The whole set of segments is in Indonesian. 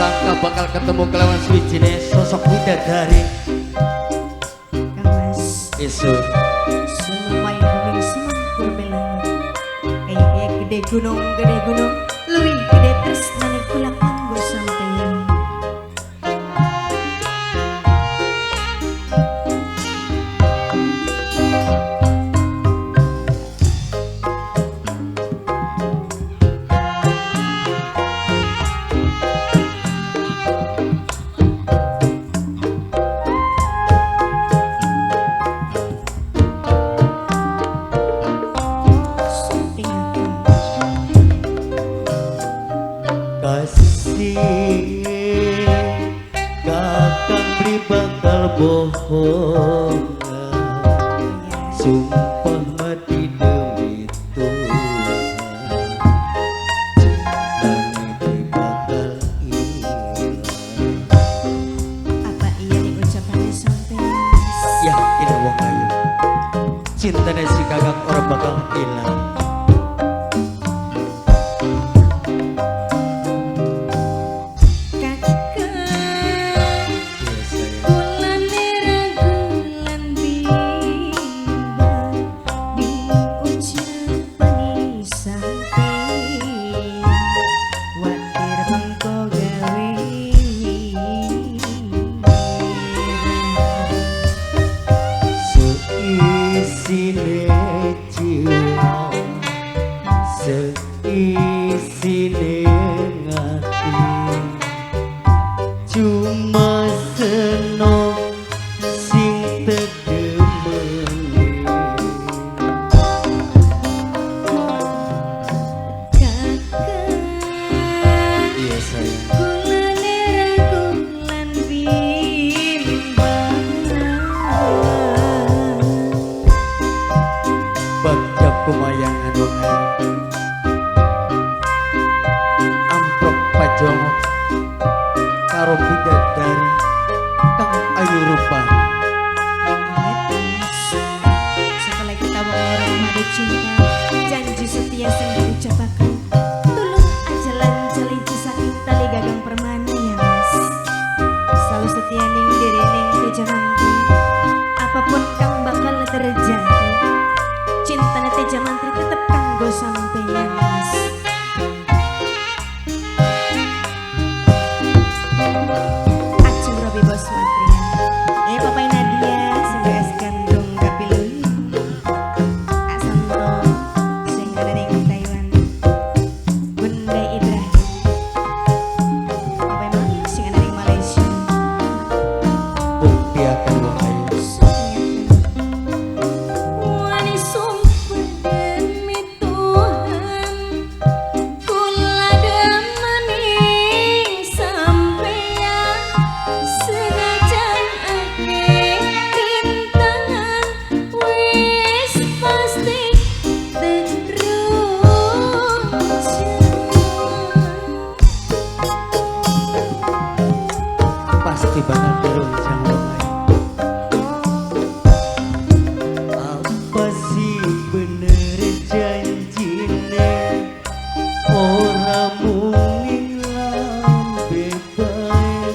sangka bakal ketemu kelawan suwijine sosok bidadari. Kang Mas Isu sumai bumi semangkur belani kayak gede gunung luwih gede tresnane kula kanggo sampeyan. kakang beli bakal bohong sumpah mati demi Tuhan cintanya bakal hilang. Apa iya nih ucapannya sampeyan? Yakin wong ayu cintanya si kakang orang bakal hilang. Seisine ngati cuma senok sing tedemene Kakang iya sayang kula nerakulan bimbang bagja kumayangan wong ayu amprok pajongok karo bidadari kang ayu rupa. setelah kita orang madu cinta janji setia sing diucapakan tulung aja lanjalin saking tali gagang permana ya mas selalu setia ning diri ning Tejamantri apapun kang bakal terjadi cintanya Tejamantri tetep kanggo sampeyan mas. Acung Robi Bos Matria Papai Nadia Senggas Gandung Kapiluy Kak Santo Sing ada di Taiwan Bunda Ibrahim Papai Malik Sing ada di Malaysia Bukti akan wong ayu Wani sumpah demi Tuhan Kula demaning sampeyan Senajan ake rintangan Wis pasti pasti bakal terunjang wong ayu. Apa sih bener janjine ora mung lambe bae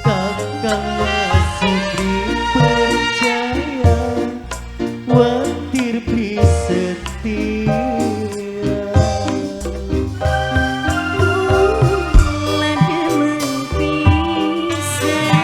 kakang masih dipercaya watir pri setia. Kula demen pisan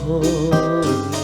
nuhun